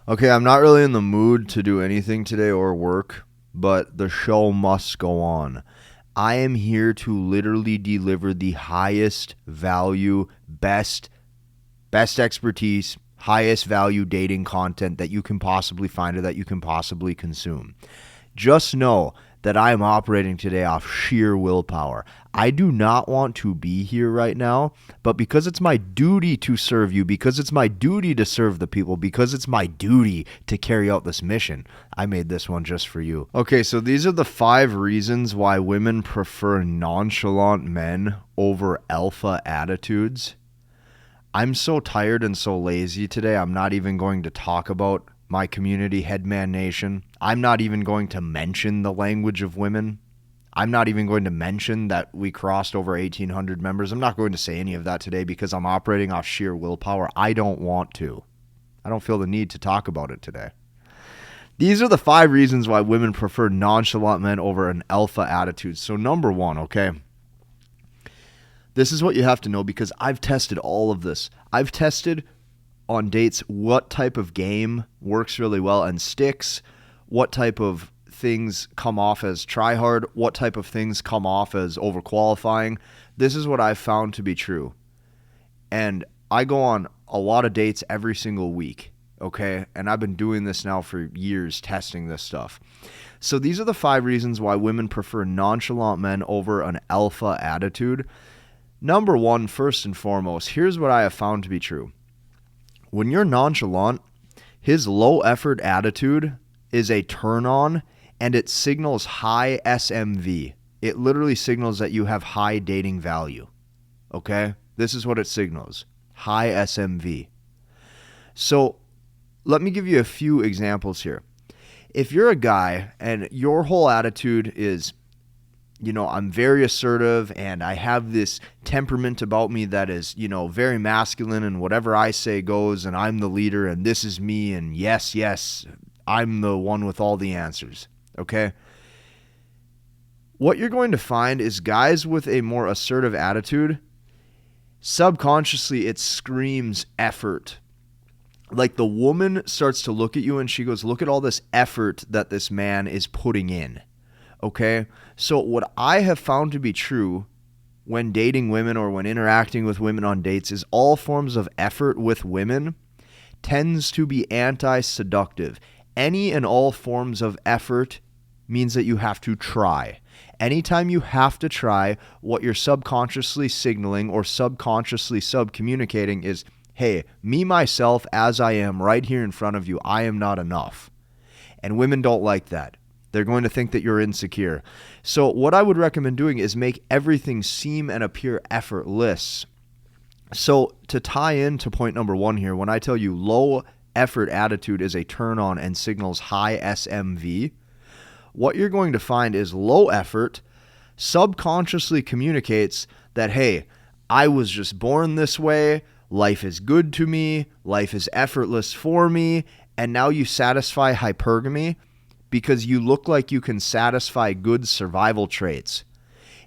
Okay, I'm not really in the mood to do anything today or work, but the show must go on. I am here to literally deliver the highest value, best expertise, highest value dating content that you can possibly find or that you can possibly consume. Just know that I am operating today off sheer willpower. I do not want to be here right now, but because it's my duty to serve you, because it's my duty to serve the people, because it's my duty to carry out this mission, I made this one just for you. Okay, so these are the 5 reasons why women prefer nonchalant men over alpha attitudes. I'm so tired and so lazy today, I'm not even going to talk about my community, Headman Nation. I'm not even going to mention the language of women. I'm not even going to mention that we crossed over 1,800 members. I'm not going to say any of that today because I'm operating off sheer willpower. I don't want to. I don't feel the need to talk about it today. These are the 5 reasons why women prefer nonchalant men over an alpha attitude. So number 1, okay? This is what you have to know because I've tested all of this. I've tested on dates what type of game works really well and sticks, what type of things come off as try hard, what type of things come off as overqualifying. This is what I've found to be true. And I go on a lot of dates every single week, okay? And I've been doing this now for years, testing this stuff. So these are the 5 reasons why women prefer nonchalant men over an alpha attitude. Number 1, first and foremost, here's what I have found to be true. When you're nonchalant, his low effort attitude is a turn on and it signals high SMV. It literally signals that you have high dating value. Okay? This is what it signals. High SMV. So let me give you a few examples here. If you're a guy and your whole attitude is, I'm very assertive and I have this temperament about me that is, very masculine and whatever I say goes and I'm the leader and this is me and yes, I'm the one with all the answers, okay? What you're going to find is guys with a more assertive attitude, subconsciously it screams effort. Like the woman starts to look at you and she goes, look at all this effort that this man is putting in. Okay, so what I have found to be true when dating women or when interacting with women on dates is all forms of effort with women tends to be anti-seductive. Any and all forms of effort means that you have to try. Anytime you have to try, what you're subconsciously signaling or subconsciously subcommunicating is, hey, me, myself, as I am right here in front of you, I am not enough. And women don't like that. They're going to think that you're insecure. So what I would recommend doing is make everything seem and appear effortless. So to tie into point number 1 here, when I tell you low effort attitude is a turn on and signals high SMV, what you're going to find is low effort subconsciously communicates that, hey, I was just born this way, life is good to me, life is effortless for me, and now you satisfy hypergamy because you look like you can satisfy good survival traits.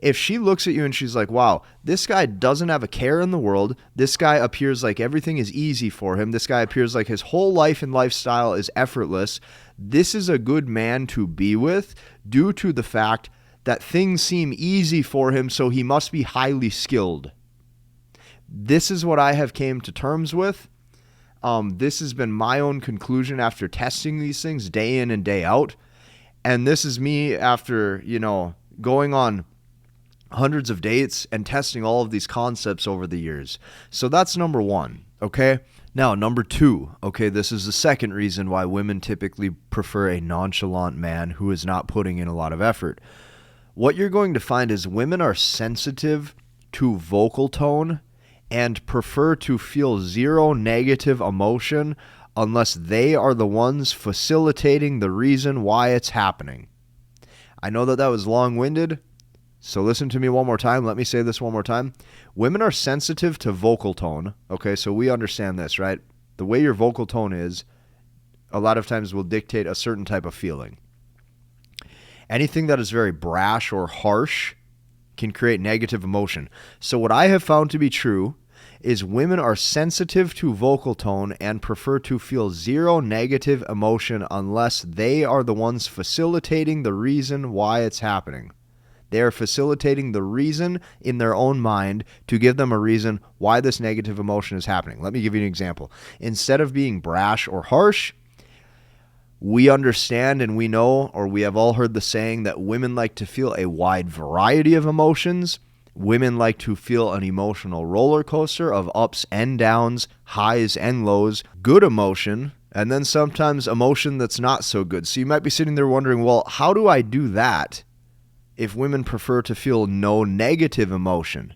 If she looks at you and she's like, wow, this guy doesn't have a care in the world, this guy appears like everything is easy for him, this guy appears like his whole life and lifestyle is effortless, this is a good man to be with due to the fact that things seem easy for him, so he must be highly skilled. This is what I have came to terms with. This has been my own conclusion after testing these things day in and day out. And this is me after, going on hundreds of dates and testing all of these concepts over the years. So that's number 1, okay? Now, number 2, okay, this is the second reason why women typically prefer a nonchalant man who is not putting in a lot of effort. What you're going to find is women are sensitive to vocal tone and prefer to feel zero negative emotion unless they are the ones facilitating the reason why it's happening. I know that was long-winded, so listen to me one more time. Let me say this one more time. Women are sensitive to vocal tone. Okay, so we understand this, right? The way your vocal tone is, a lot of times will dictate a certain type of feeling. Anything that is very brash or harsh can create negative emotion. So what I have found to be true is women are sensitive to vocal tone and prefer to feel zero negative emotion unless they are the ones facilitating the reason why it's happening. They are facilitating the reason in their own mind to give them a reason why this negative emotion is happening. Let me give you an example. Instead of being brash or harsh, we understand and we know, or we have all heard the saying that women like to feel a wide variety of emotions. Women like to feel an emotional roller coaster of ups and downs, highs and lows, good emotion, and then sometimes emotion that's not so good. So you might be sitting there wondering, well, how do I do that if women prefer to feel no negative emotion?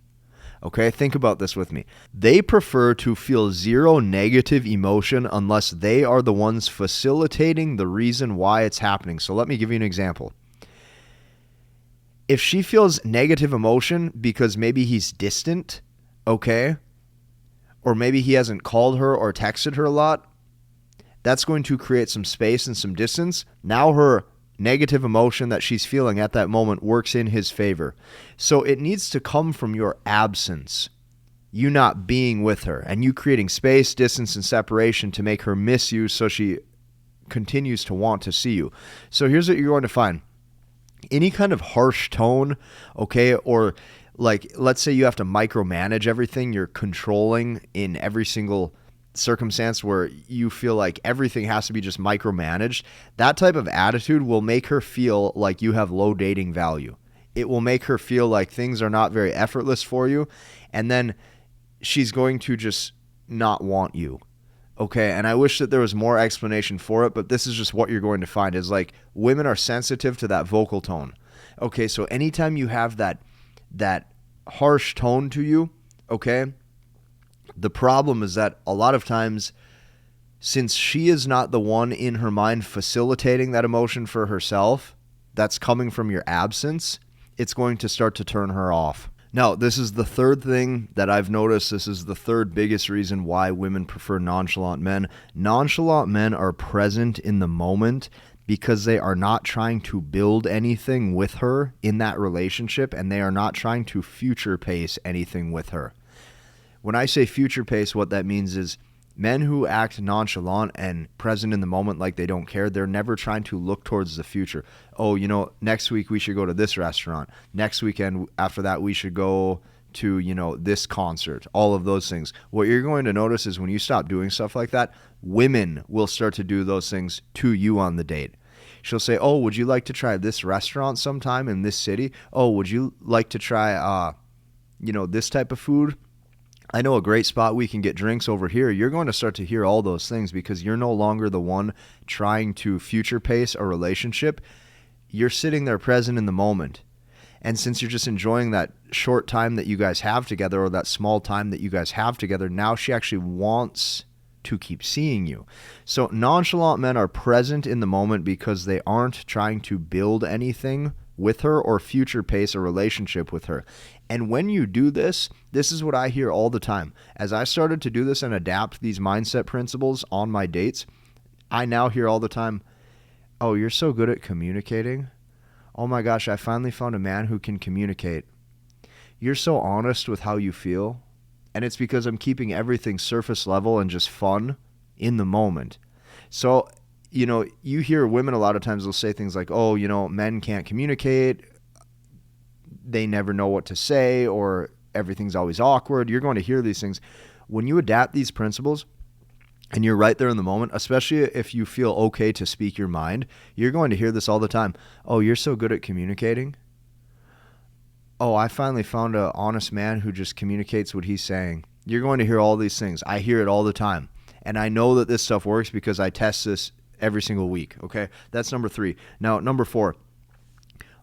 Okay, think about this with me. They prefer to feel zero negative emotion unless they are the ones facilitating the reason why it's happening. So let me give you an example. If she feels negative emotion because maybe he's distant, okay, or maybe he hasn't called her or texted her a lot, that's going to create some space and some distance. Now her negative emotion that she's feeling at that moment works in his favor. So it needs to come from your absence, you not being with her, and you creating space, distance, and separation to make her miss you so she continues to want to see you. So here's what you're going to find. Any kind of harsh tone, okay, or like let's say you have to micromanage everything, you're controlling in every single circumstance where you feel like everything has to be just micromanaged, that type of attitude will make her feel like you have low dating value. It will make her feel like things are not very effortless for you, and then she's going to just not want you. Okay, and I wish that there was more explanation for it, but this is just what you're going to find is like women are sensitive to that vocal tone. Okay, so anytime you have that harsh tone to you, okay, the problem is that a lot of times, since she is not the one in her mind facilitating that emotion for herself, that's coming from your absence, it's going to start to turn her off. Now, this is the third thing that I've noticed. This is the third biggest reason why women prefer nonchalant men. Nonchalant men are present in the moment because they are not trying to build anything with her in that relationship, and they are not trying to future pace anything with her. When I say future pace, what that means is men who act nonchalant and present in the moment like they don't care, they're never trying to look towards the future. Oh, next week we should go to this restaurant. Next weekend after that we should go to, this concert. All of those things. What you're going to notice is when you stop doing stuff like that, women will start to do those things to you on the date. She'll say, oh, would you like to try this restaurant sometime in this city? Oh, would you like to try, this type of food? I know a great spot we can get drinks over here. You're going to start to hear all those things because you're no longer the one trying to future pace a relationship. You're sitting there present in the moment. And since you're just enjoying that short time that you guys have together, or that small time that you guys have together, now she actually wants to keep seeing you. So nonchalant men are present in the moment because they aren't trying to build anything with her or future pace a relationship with her. And when you do this, this is what I hear all the time. As I started to do this and adapt these mindset principles on my dates, I now hear all the time, oh, you're so good at communicating. Oh my gosh, I finally found a man who can communicate. You're so honest with how you feel. And it's because I'm keeping everything surface level and just fun in the moment. So, you hear women a lot of times will say things like, oh, men can't communicate. They never know what to say, or everything's always awkward. You're going to hear these things. When you adapt these principles and you're right there in the moment, especially if you feel okay to speak your mind, you're going to hear this all the time. Oh, you're so good at communicating. Oh, I finally found an honest man who just communicates what he's saying. You're going to hear all these things. I hear it all the time. And I know that this stuff works because I test this every single week. Okay, that's number 3. Now, number 4.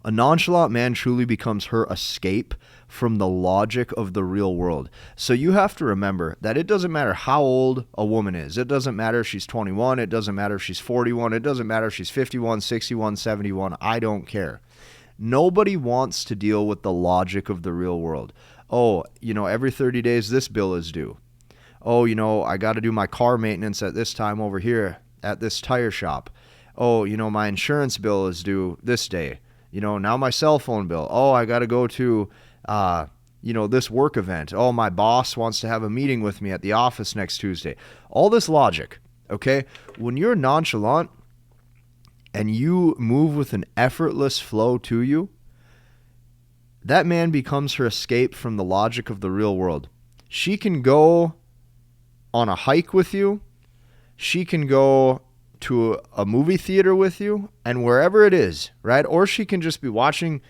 A nonchalant man truly becomes her escape from the logic of the real world. So you have to remember that it doesn't matter how old a woman is. It doesn't matter if she's 21. It doesn't matter if she's 41. It doesn't matter if she's 51, 61, 71. I don't care. Nobody wants to deal with the logic of the real world. Oh, every 30 days this bill is due. Oh, I got to do my car maintenance at this time over here at this tire shop. Oh, my insurance bill is due this day. Now my cell phone bill. Oh, I got to go to, this work event. Oh, my boss wants to have a meeting with me at the office next Tuesday. All this logic, okay? When you're nonchalant and you move with an effortless flow to you, that man becomes her escape from the logic of the real world. She can go on a hike with you. She can go to a movie theater with you, and wherever it is, right? Or she can just be watching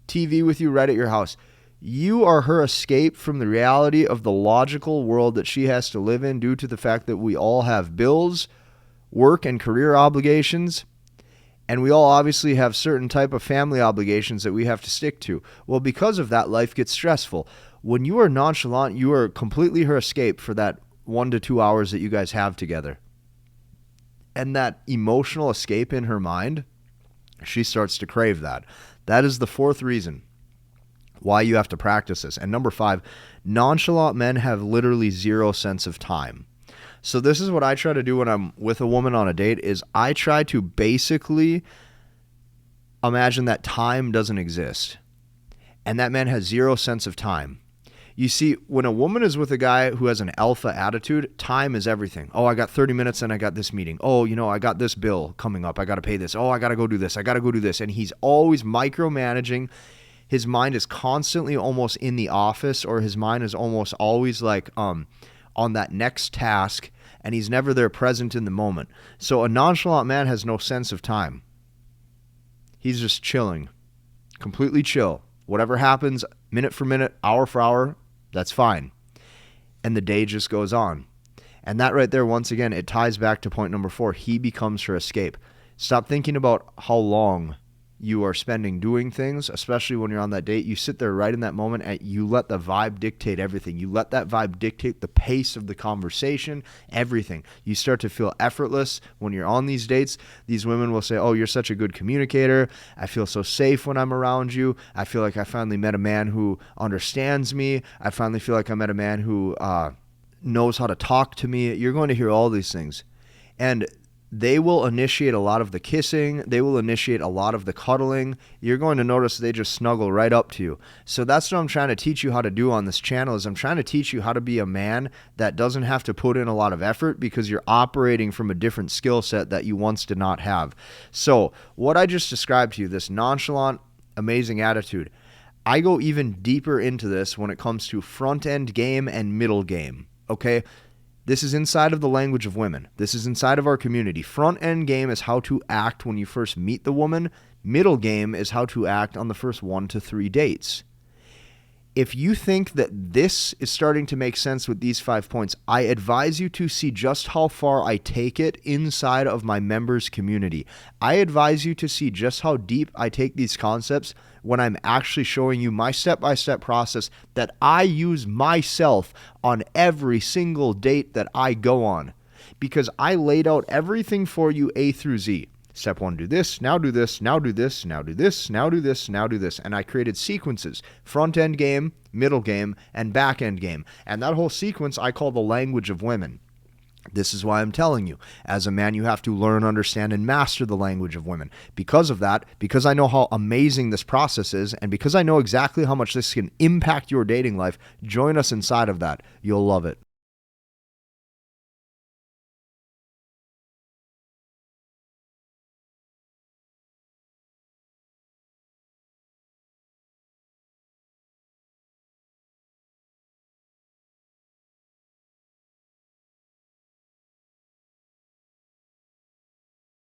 TV with you right at your house. You are her escape from the reality of the logical world that she has to live in due to the fact that we all have bills, work and career obligations, and we all obviously have certain type of family obligations that we have to stick to. Well, because of that, life gets stressful. When you are nonchalant, you are completely her escape for that 1 to 2 hours that you guys have together. And that emotional escape in her mind, she starts to crave that. That is the fourth reason why you have to practice this. And number 5, nonchalant men have literally zero sense of time. So this is what I try to do when I'm with a woman on a date is I try to basically imagine that time doesn't exist. And that man has zero sense of time. You see, when a woman is with a guy who has an alpha attitude, time is everything. Oh, I got 30 minutes and I got this meeting. Oh, I got this bill coming up. I got to pay this. Oh, I got to go do this. I got to go do this. And he's always micromanaging. His mind is constantly almost in the office, or his mind is almost always like on that next task, and he's never there present in the moment. So a nonchalant man has no sense of time. He's just chilling, completely chill. Whatever happens, minute for minute, hour for hour, that's fine. And the day just goes on. And that right there, once again, it ties back to point number 4. He becomes her escape. Stop thinking about how long you are spending doing things, especially when you're on that date. You sit there right in that moment and you let the vibe dictate everything. You let that vibe dictate the pace of the conversation, everything. You start to feel effortless when you're on these dates. These women will say, oh, you're such a good communicator. I feel so safe when I'm around you. I feel like I finally met a man who understands me. I finally feel like I met a man who knows how to talk to me. You're going to hear all these things. And they will initiate a lot of the kissing. They will initiate a lot of the cuddling. You're going to notice they just snuggle right up to you. So that's what I'm trying to teach you how to do on this channel is I'm trying to teach you how to be a man that doesn't have to put in a lot of effort because you're operating from a different skill set that you once did not have. So what I just described to you, this nonchalant, amazing attitude, I go even deeper into this when it comes to front end game and middle game. Okay? This is inside of the language of women. This is inside of our community. Front end game is how to act when you first meet the woman. Middle game is how to act on the first 1 to 3 dates. If you think that this is starting to make sense with these 5 points, I advise you to see just how far I take it inside of my members' community. I advise you to see just how deep I take these concepts when I'm actually showing you my step-by-step process that I use myself on every single date that I go on. Because I laid out everything for you A through Z. Step 1, do this, now do this, now do this, now do this, now do this, now do this. And I created sequences, front end game, middle game, and back end game. And that whole sequence I call the language of women. This is why I'm telling you, as a man, you have to learn, understand, and master the language of women. Because of that, because I know how amazing this process is, and because I know exactly how much this can impact your dating life, join us inside of that. You'll love it.